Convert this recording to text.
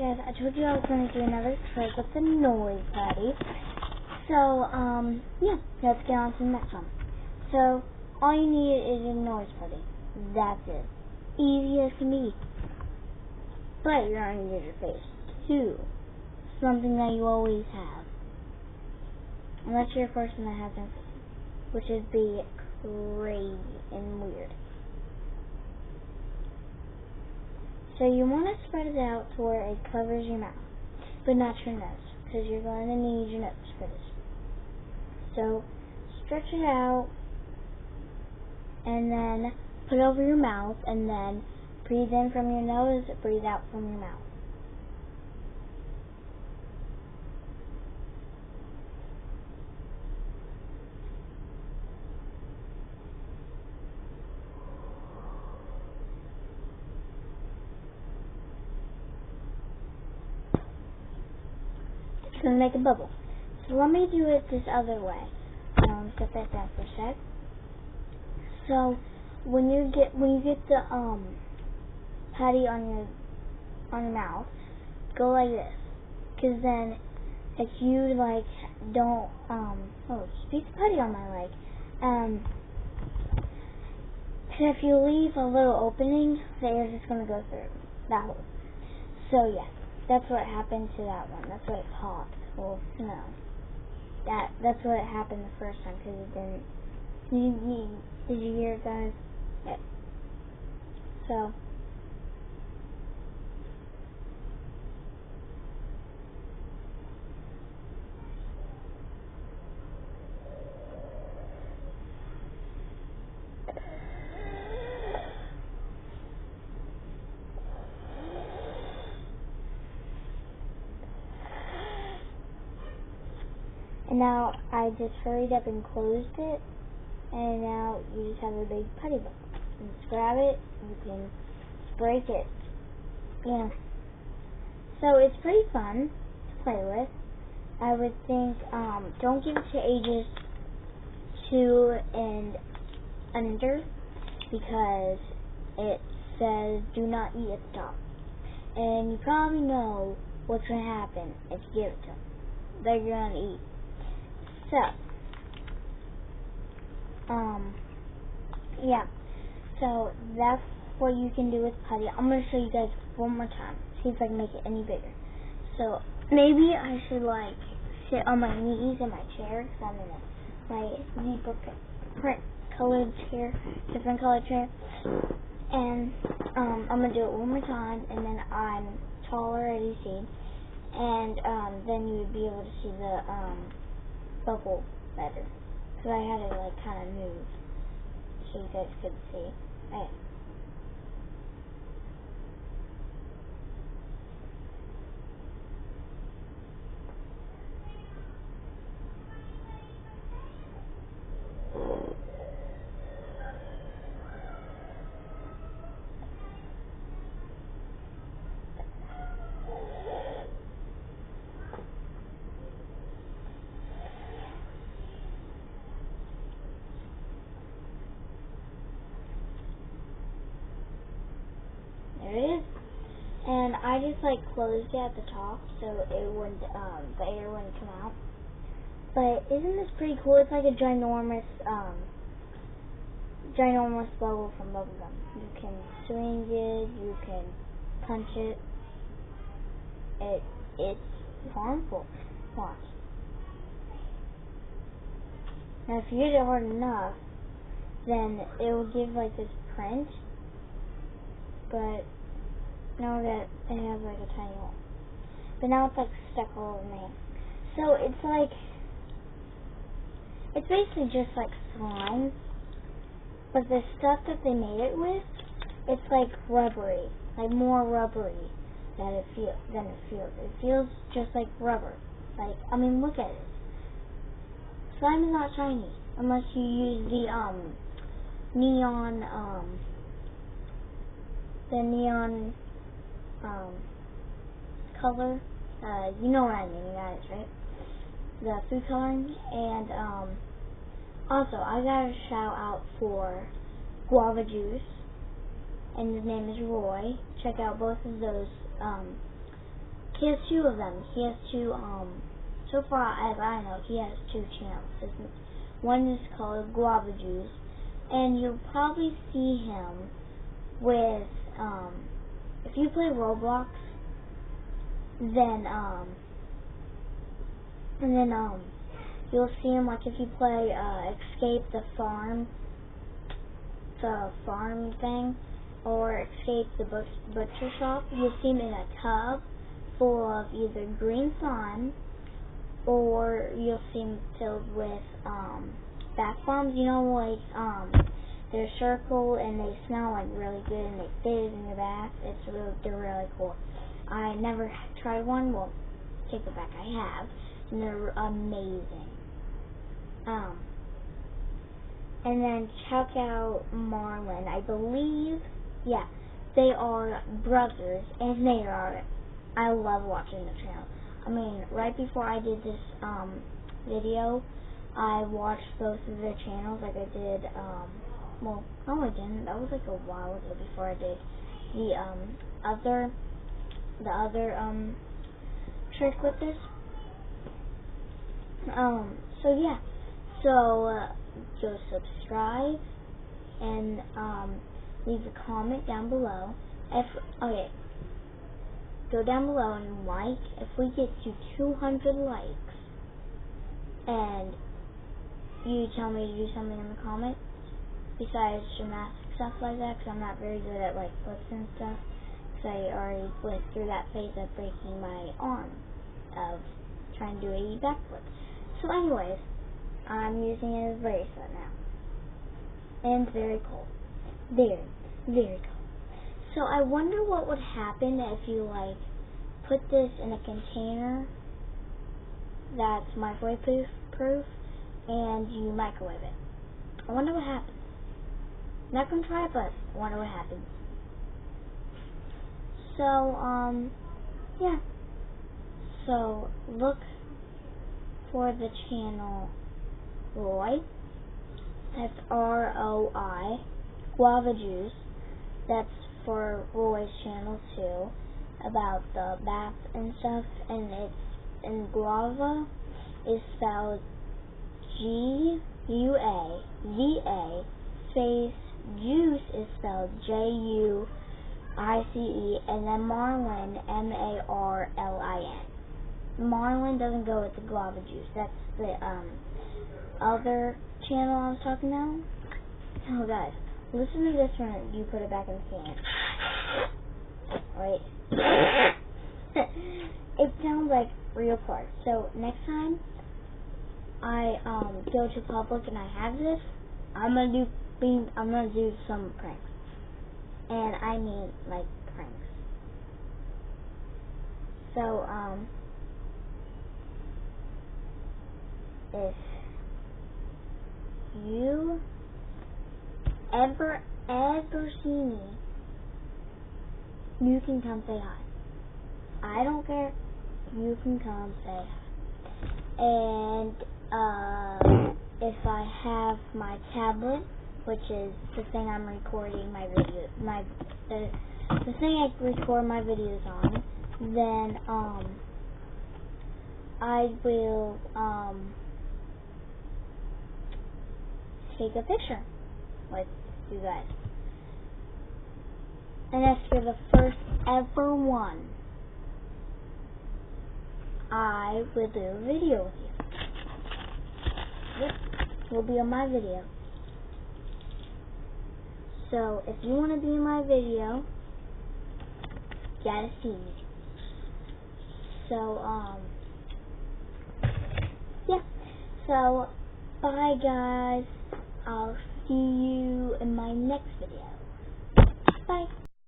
guys, I told you I was going to do another trick with the noise putty. So, yeah, let's get on to the next one. So, all you need is a noise putty. That's it. Easy as can be. But you're going to use your face, too. Something that you always have. Unless you're a person that has no face, which would be crazy and weird. So you want to spread it out to where it covers your mouth, but not your nose, because you're going to need your nose for this. So stretch it out, and then put it over your mouth, and then breathe in from your nose, breathe out from your mouth. It's going to make a bubble. So let me do it this other way. Set that down for a sec. So when you get the putty on your mouth, go like this, because then if you like don't speak the putty on my leg, because if you leave a little opening, the air's just gonna go through that hole. So yeah, that's what happened to that one. That's what it popped. Well, no, that's what happened the first time, because it didn't. Did you hear it, guys? Yeah. So. And now I just hurried up and closed it, and now you just have a big putty bubble. You just grab it, you can break it. Yeah. So it's pretty fun to play with. I would think, don't give it to ages 2 and under, because it says do not eat at the top. And you probably know what's going to happen if you give it to them. They're going to eat. So, yeah. So that's what you can do with putty. I'm going to show you guys one more time. See if I can make it any bigger. So maybe I should like sit on my knees in my chair, because I'm in my zebra print colored chair, different colored chair. And I'm going to do it one more time, and then I'm taller, as you see. And then you would be able to see the bubble better, because I had it like kind of moved so you guys could see. Okay. There it is. And I just like closed it at the top so it wouldn't, the air wouldn't come out. But isn't this pretty cool? It's like a ginormous bubble from bubblegum. You can swing it, you can punch it. It's harmful. Watch. Now if you hit it hard enough, then it will give like this print. But now that it has like a tiny hole. But now it's like stuck all over my hand. So it's like, it's basically just like slime. But the stuff that they made it with, it's like rubbery. Like more rubbery than it feels. It feels just like rubber. Like, I mean, look at it. Slime is not shiny. Unless you use the neon color, you know what I mean, guys, right? The food coloring. And also I got a shout out for Guava Juice, and his name is Roy. Check out both of those He has two of them. He has two, so far as I know, he has two channels. One is called Guava Juice, and you'll probably see him with, if you play Roblox, then, you'll see him, like, if you play, Escape the Farm thing, or Escape the Butcher Shop, you'll see him in a tub full of either green slime, or you'll see them filled with bath bombs. You know, like they're circle and they smell like really good and they fizz in your bath. They're really cool. I never tried one. Well, take it back, I have, and they're amazing. And then check out Marlin. I believe, yeah, they are brothers, and I love watching the channel. I mean, right before I did this video, I watched both of their channels. Like I did, well, no, I didn't. That was like a while ago before I did the other trick with this. So yeah, go subscribe and leave a comment down below. Go down below and like. If we get to 200 likes and you tell me to do something in the comments besides gymnastic stuff like that, because I'm not very good at like flips and stuff, because I already went through that phase of breaking my arm of trying to do a backflip. So anyways, I'm using it as a bracelet now, and it's very cool. Very, very cool. So I wonder what would happen if you like put this in a container that's microwave proof and you microwave it. I wonder what happens. I'm not gonna try it, but I wonder what happens. So yeah. So look for the channel Roy. That's ROI, Guava Juice. That's for Roy's channel too, about the bath and stuff, and guava is spelled Guava, space juice is spelled JUICE, and then Marlin, MARLIN. Marlin doesn't go with the Guava Juice. That's the other channel I was talking about. Oh guys, listen to this when you put it back in the can. Wait. It sounds like real parts. So next time I go to public and I have this, I'm gonna do some pranks. And I mean like pranks. So if you ever see me, you can come say hi. I don't care. You can come say hi. And if I have my tablet, which is the thing I'm recording my video, the thing I record my videos on, then I will take a picture with you guys. And as for the first ever one, I will do a video with you. Yep, will be on my video. So if you want to be in my video, you gotta see me. So yeah. So bye guys. I'll see you in my next video. Bye.